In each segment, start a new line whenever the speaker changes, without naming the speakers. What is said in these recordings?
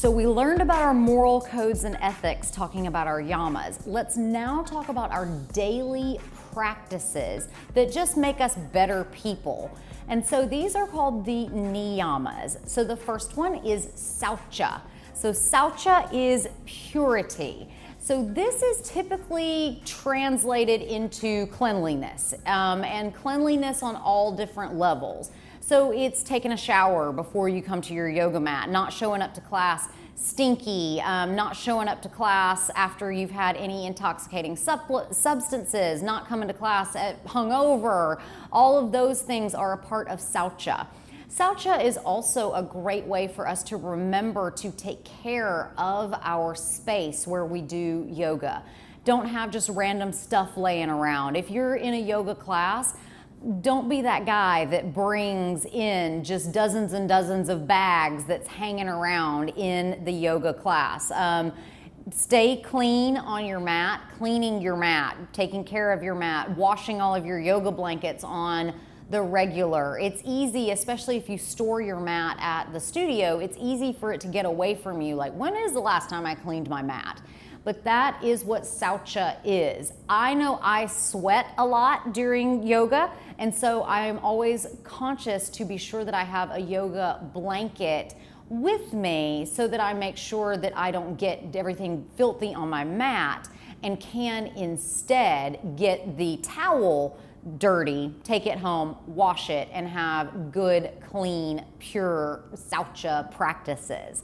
So we learned about our moral codes and ethics, talking about our yamas. Let's now talk about our daily practices that just make us better people. And so these are called the niyamas. So the first one is saucha. So saucha is purity. So this is typically translated into cleanliness, and cleanliness on all different levels. So it's taking a shower before you come to your yoga mat, not showing up to class stinky, not showing up to class after you've had any intoxicating substances, not coming to class hungover. All of those things are a part of saucha. Saucha is also a great way for us to remember to take care of our space where we do yoga. Don't have just random stuff laying around. If you're in a yoga class, don't be that guy that brings in just dozens and dozens of bags that's hanging around in the yoga class. Stay clean on your mat, cleaning your mat, taking care of your mat, washing all of your yoga blankets on the regular. It's easy, especially if you store your mat at the studio, it's easy for it to get away from you. Like, when is the last time I cleaned my mat? But that is what saucha is. I know I sweat a lot during yoga, and so I am always conscious to be sure that I have a yoga blanket with me so that I make sure that I don't get everything filthy on my mat and can instead get the towel dirty, take it home, wash it, and have good, clean, pure saucha practices.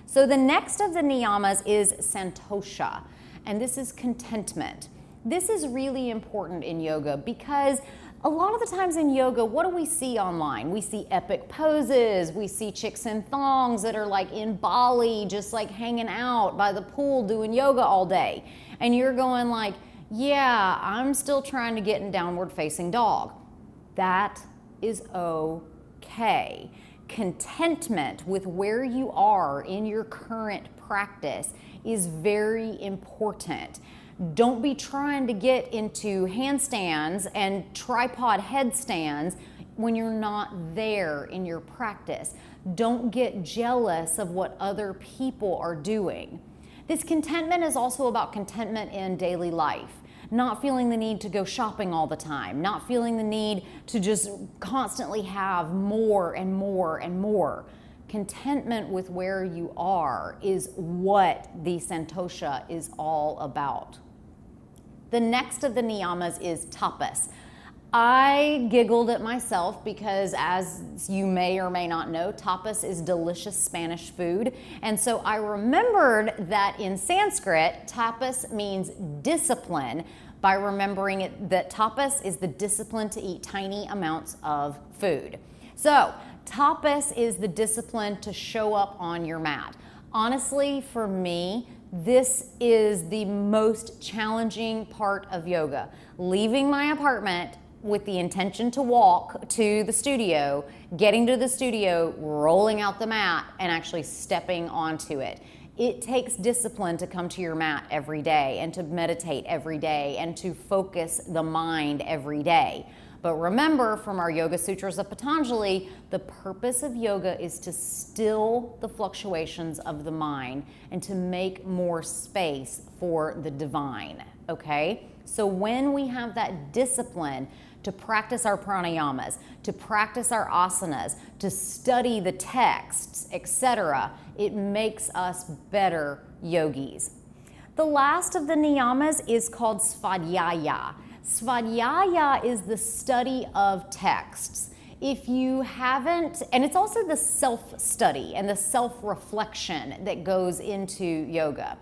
So the next of the niyamas is santosha, and this is contentment. This is really important in yoga because a lot of the times in yoga, what do we see online? We see epic poses, we see chicks in thongs that are like in Bali, just like hanging out by the pool doing yoga all day. And you're going like, yeah, I'm still trying to get in downward facing dog. That is okay. Contentment with where you are in your current practice is very important. Don't be trying to get into handstands and tripod headstands when you're not there in your practice. Don't get jealous of what other people are doing. This contentment is also about contentment in daily life. Not feeling the need to go shopping all the time, not feeling the need to just constantly have more and more and more. Contentment with where you are is what the santosha is all about. The next of the niyamas is tapas. I giggled at myself because, as you may or may not know, tapas is delicious Spanish food. And so I remembered that in Sanskrit, tapas means discipline, by remembering that tapas is the discipline to eat tiny amounts of food. So tapas is the discipline to show up on your mat. Honestly, for me, this is the most challenging part of yoga. Leaving my apartment with the intention to walk to the studio, getting to the studio, rolling out the mat, and actually stepping onto it. It takes discipline to come to your mat every day and to meditate every day and to focus the mind every day. But remember, from our Yoga Sutras of Patanjali, the purpose of yoga is to still the fluctuations of the mind and to make more space for the divine, okay? So when we have that discipline to practice our pranayamas, to practice our asanas, to study the texts, etc., it makes us better yogis. The last of the niyamas is called svadhyaya. Svadhyaya is the study of texts. If you haven't, and it's also the self-study and the self-reflection that goes into yoga.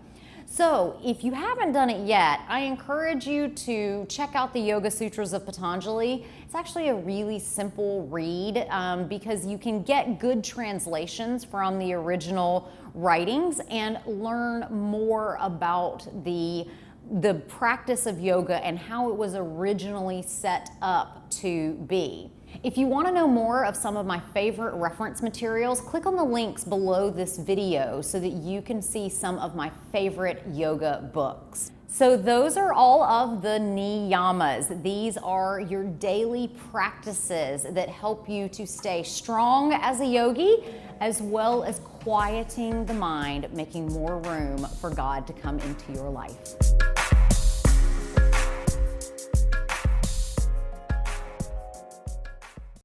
So if you haven't done it yet, I encourage you to check out the Yoga Sutras of Patanjali. It's actually a really simple read because you can get good translations from the original writings and learn more about the practice of yoga and how it was originally set up to be. If you want to know more of some of my favorite reference materials, click on the links below this video so that you can see some of my favorite yoga books. So those are all of the Niyamas. These are your daily practices that help you to stay strong as a yogi, as well as quieting the mind, making more room for God to come into your life.